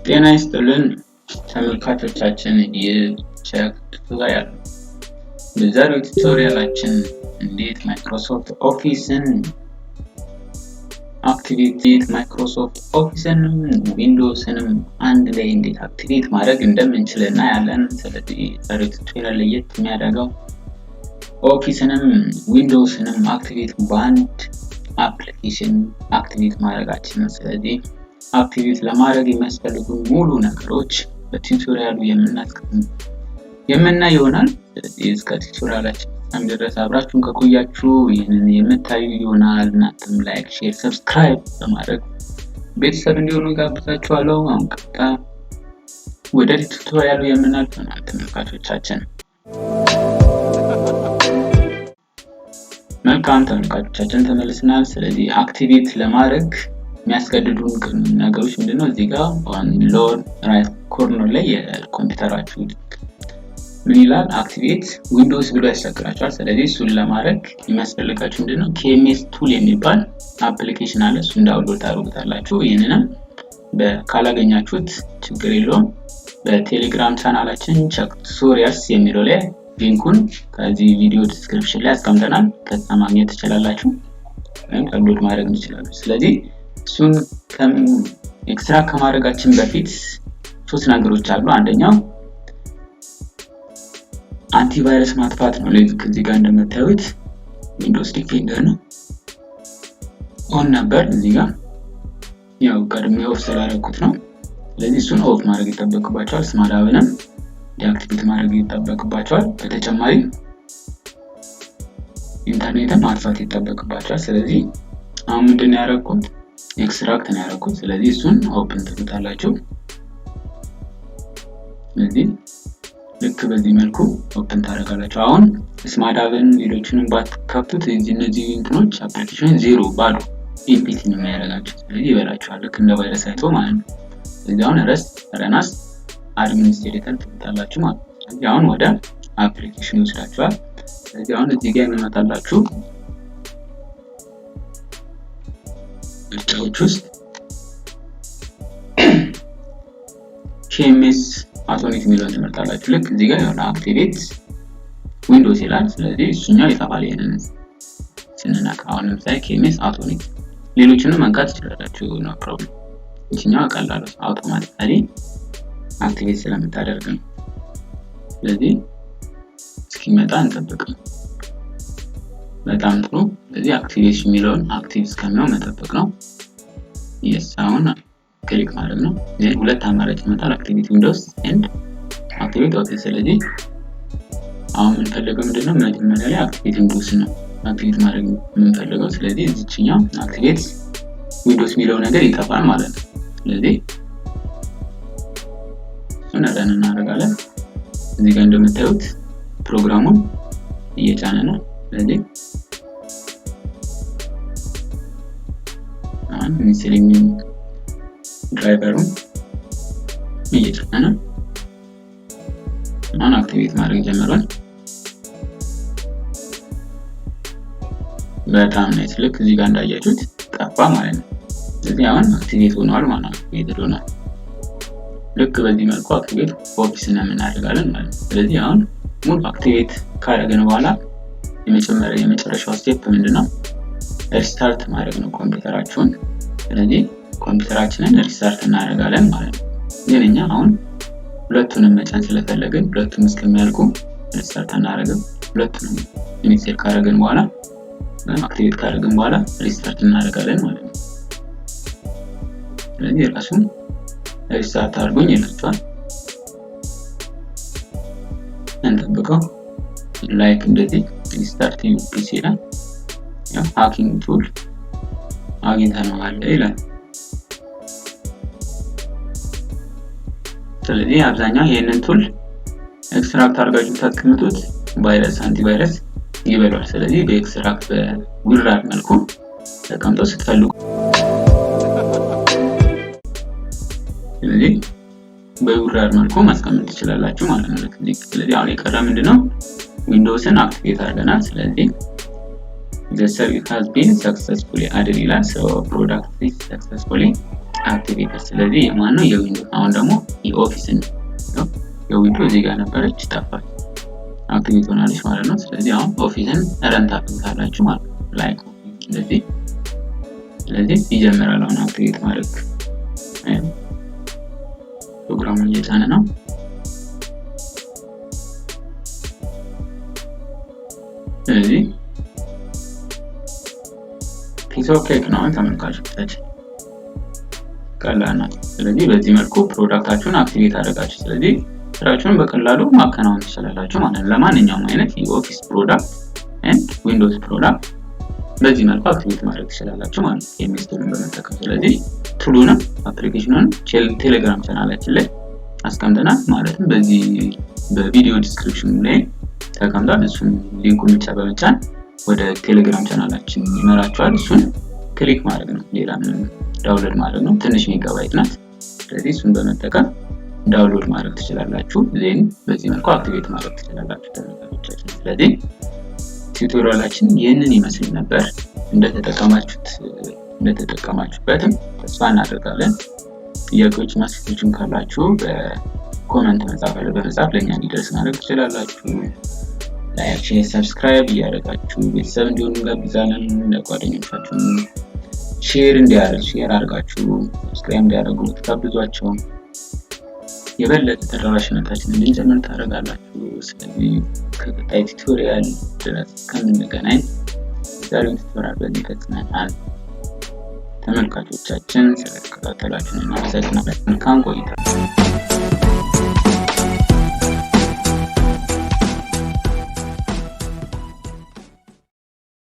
ጤና ይስጥልን ተመልካቾቻችን፣ የቼክ ቱቶሪያል በዛሬው ቱቶሪያላችን እንዴት ማይክሮሶፍት ኦፊስን አክቲቬት ዊንዶውስንም አንድ ላይ እንዴት አክቲቬት ማድረግ እንደምንችልና ያለን። ስለዚህ ዛሬው ቱቶሪያል ለየት የሚያደርገው ኦፊስንም ዊንዶውስንም አክቲቬት በአንድ አፕሊኬሽን አክቲቬት ማድረጋችን ነው። ስለዚህ አክቲቬት ለማድረግ የሚያስፈልጉ ሙሉ ነገሮች በቱቶሪያሉ የምናይ ይሆናል። ስለዚህ እስከ ቱቶሪያላችን ድረስ አብራችሁን ከቆያችሁ ይህንን የምታዩ ይሆናል። እናንተም ላይክ፣ ሼር፣ ሰብስክራይብ በማድረግ ቤተሰብ እንዲሆኑ ጋብዛችኋለሁ። አሁን ቀጥታ ወደ ቱቶሪያሉ የምናልፍ ይሆናል ተመልካቾቻችን። መልካም ተመልካቾቻችን ተመልሰናል። ስለዚህ አክቲቬት ለማድረግ የሚያስገድዱን ነገሮች ምንድነው? እዚህ ጋር ሎወር ራይት ኮርነር ላይ የኮምፒውተራችሁ ምን ይላል? አክቲቬት ዊንዶውስ ብሎ ያስቸግራችኋል። ስለዚህ እሱን ለማድረግ የሚያስፈልጋችሁ ምንድነው? KMS ቱል የሚባል አፕሊኬሽን አለ። እሱን ዳውንሎድ ታደርጉታላችሁ። ይሄንንም ካላገኛችሁት ችግር የለውም፣ በቴሌግራም ቻናላችን ቼክ ቱቶሪያልስ የሚለው ላይ ሊንኩን ከዚህ ቪዲዮ ዲስክሪፕሽን ላይ አስቀምጠናል። ከዛ ማግኘት ትችላላችሁ ወይም ዳውንሎድ ማድረግ ትችላላችሁ። ስለዚህ እሱን ኤክስትራክት ከማድረጋችን በፊት ሶስት ነገሮች አሉ። አንደኛው አንቲቫይረስ ማጥፋት ነው። እዚህ ጋር እንደምታዩት ዊንዶውስ ዲፌንደር ነው ኦን ነበር። እዚህ ጋር ያው ቀድሜ ኦፍ ስላደረኩት ነው። ስለዚህ እሱን ኦፍ ማድረግ ይጠበቅባቸዋል። ስማዳብንም ዲአክቲቬት ማድረግ ይጠበቅባቸዋል። በተጨማሪ ኢንተርኔትን ማጥፋት ይጠበቅባቸዋል። ስለዚህ አሁን ምንድን ነው ያደረኩት? ኤክስትራክት ነው ያደረኩት። ስለዚህ እሱን ኦፕን ትሉታላችሁ። ስለዚህ ልክ በዚህ መልኩ ኦፕን ታደርጋላችሁ። አሁን ስማዳብን ሌሎችንም ባትከፍቱት እነዚህ እንትኖች አፕሊኬሽን ዜሮ ባዶ ኢምፒቲ ነው የሚያደርጋችሁ። ስለዚህ ይበላችኋል፣ ልክ እንደ ቫይረስ አይቶ ማለት ነው። ስለዚህ አሁን ረናስ አድሚኒስትሬተር ትሉታላችሁ ማለት ነው። ስለዚህ አሁን ወደ አፕሊኬሽን ይወስዳችኋል። ስለዚህ አሁን እዚህ ጋር የሚመጣላችሁ ምርጫዎች ውስጥ KMS አቶኒክ የሚለውን ትመርጣላችሁ። ልክ እዚህ ጋር የሆነ አክቲቬት ዊንዶውስ ይላል። ስለዚህ እሱኛው ይጠፋል። ይሄንን ስንነካ አሁን ለምሳሌ KMS አቶኒክ፣ ሌሎችንም መንካት ትችላላችሁ፣ ኖ ፕሮብለም። እኛው ቀላል አውቶማቲካሊ አክቲቬት ስለምታደርግ ነው። ስለዚህ እስኪመጣ እንጠብቅ። በጣም ጥሩ። ስለዚህ አክቲቬሽን የሚለውን አክቲቭ እስከሚሆን መጠበቅ ነው። yes አሁን ክሊክ ማድረግ ነው። ይሄ ሁለት አማራጭ ይመጣል፣ አክቲቬት ዊንዶውስ ኤንድ አክቲቬት ኦፊስ። ስለዚህ አሁን የምንፈልገው ምንድነው? መጀመሪያ ላይ አክቲቬት ዊንዶውስ ነው አክቲቬት ማድረግ የምንፈልገው። ስለዚህ እዚህኛው አክቲቬት ዊንዶውስ የሚለው ነገር ይጠፋል ማለት ነው። ስለዚህ እሱን ረን እናደርጋለን። እዚህ ጋር እንደምታዩት ፕሮግራሙን እየጫነ ነው። ስለዚህ ሚስሊንግ ድራይቨሩን እየጫነ ነው። አሁን አክቲቬት ማድረግ ጀምሯል። በጣም ናይስ። ልክ እዚህ ጋር እንዳያችሁት ጠፋ ማለት ነው። ስለዚህ አሁን አክቲቬት ሆኗል ማለት ነው። አክቲቬት ሆኗል። ልክ በዚህ መልኩ አክቲቬት ኦፊስን እናደርጋለን ማለት ነው። ስለዚህ አሁን ሙሉ አክቲቬት ካደረግን በኋላ የመጨረሻው ስቴፕ ምንድነው? ሪስታርት ማድረግ ነው ኮምፒውተራችሁን። ስለዚህ ኮምፒውተራችንን ሪስታርት እናደርጋለን ማለት ነው። ግን እኛ አሁን ሁለቱንም መጫን ስለፈለግን ሁለቱም እስከሚያልቁ ሪስታርት እናደርግም። ሁለቱንም ኢኒሼት ካደረግን በኋላ አክቲቬት ካደረግን በኋላ ሪስታርት እናደርጋለን ማለት ነው። ስለዚህ ራሱን ሪስታርት አድርጎኝ ይላችኋል። እንጠብቀው። ላይክ እንደዚህ ሪስታርት ዩፒሲ ይላል። ያው ሃኪንግ ቱል አግኝተነዋል ይላል። ስለዚህ አብዛኛው ይሄንን ቱል ኤክስትራክት አድርጋችሁ ታስቀምጡት፣ ቫይረስ አንቲቫይረስ ይበላል። ስለዚህ በኤክስትራክት በዊራር መልኩ ተቀምጦ ስትፈልጉ ስለዚህ በዊራር መልኩ ማስቀመጥ ትችላላችሁ ማለት ነው። ስለዚህ አሁን የቀረ ምንድነው? ዊንዶውስን አክቲቬት አድርገናል። ስለዚህ the service has been successfully added ይላል። so product is successfully አክቲቬተር። ስለዚህ የማን ነው? የዊንዶው። አሁን ደግሞ የኦፊስን ነው። የዊንዶው እዚህ ጋር ነበረች ጠፋች፣ አክቲቬት ሆናለች ማለት ነው። ስለዚህ አሁን ኦፊስን ረን ታደርጋላችሁ ማለት ነው። ላይክ ስለዚህ ይጀምራል አሁን አክቲቬት ማድረግ። ፕሮግራሙን እየጫነ ነው። ስለዚህ ፒስ ኦፍ ኬክ ነው ተመልካቾቻችን፣ ቀላል ነው። ስለዚህ በዚህ መልኩ ፕሮዳክታችሁን አክቲቬት አደረጋችሁ። ስለዚህ ስራችሁን በቀላሉ ማከናወን ትችላላችሁ ማለት ነው። ለማንኛውም አይነት የኦፊስ ፕሮዳክት ኤንድ ዊንዶውስ ፕሮዳክት በዚህ መልኩ አክቲቬት ማድረግ ትችላላችሁ ማለት ነው ኤምኤስ ቱልን በመጠቀም። ስለዚህ ቱሉንም አፕሊኬሽኑን ቴሌግራም ቻናላችን ላይ አስቀምጠናል። ማለትም በዚህ በቪዲዮ ዲስክሪፕሽን ላይ ተቀምጧል። እሱን ሊንኩን ብቻ በመጫን ወደ ቴሌግራም ቻናላችን ይመራችኋል። እሱን ክሊክ ማድረግ ነው፣ ሌላ ምንም ዳውንሎድ ማድረግ ነው። ትንሽ ሜጋባይት ናት። ስለዚህ እሱን በመጠቀም ዳውንሎድ ማድረግ ትችላላችሁ። ዜን በዚህ መልኩ አክቲቬት ማድረግ ትችላላችሁ ተመልካቾቻችን። ስለዚህ ቲዩቶሪያላችን ይህንን ይመስል ነበር። እንደተጠቀማችሁበትም ተስፋ እናደርጋለን። ጥያቄዎች እና አስተያየቶች ካላችሁ በኮሜንት በመጻፍ ለኛ እንዲደርስ ማድረግ ትችላላችሁ። ላይክ፣ ሼር፣ ሰብስክራይብ እያደረጋችሁ ቤተሰብ እንዲሆኑ እንጋብዛለን። ለጓደኞቻችሁ ሼር አድርጋችሁ ሰብስክራይብ እንዲያደርጉ ተጋብዟቸው። የበለጠ ተደራሽነታችንን እንዲጨምር ታደርጋላችሁ። ስለዚህ ከቀጣይ ቱቶሪያል ድረስ ከምንገናኝ ዛሬውን ቱቶሪያል በዚህ ፈጽመናል። ተመልካቾቻችን ስለተከታተላችሁን እናመሰግናለን። መልካም ቆይታ።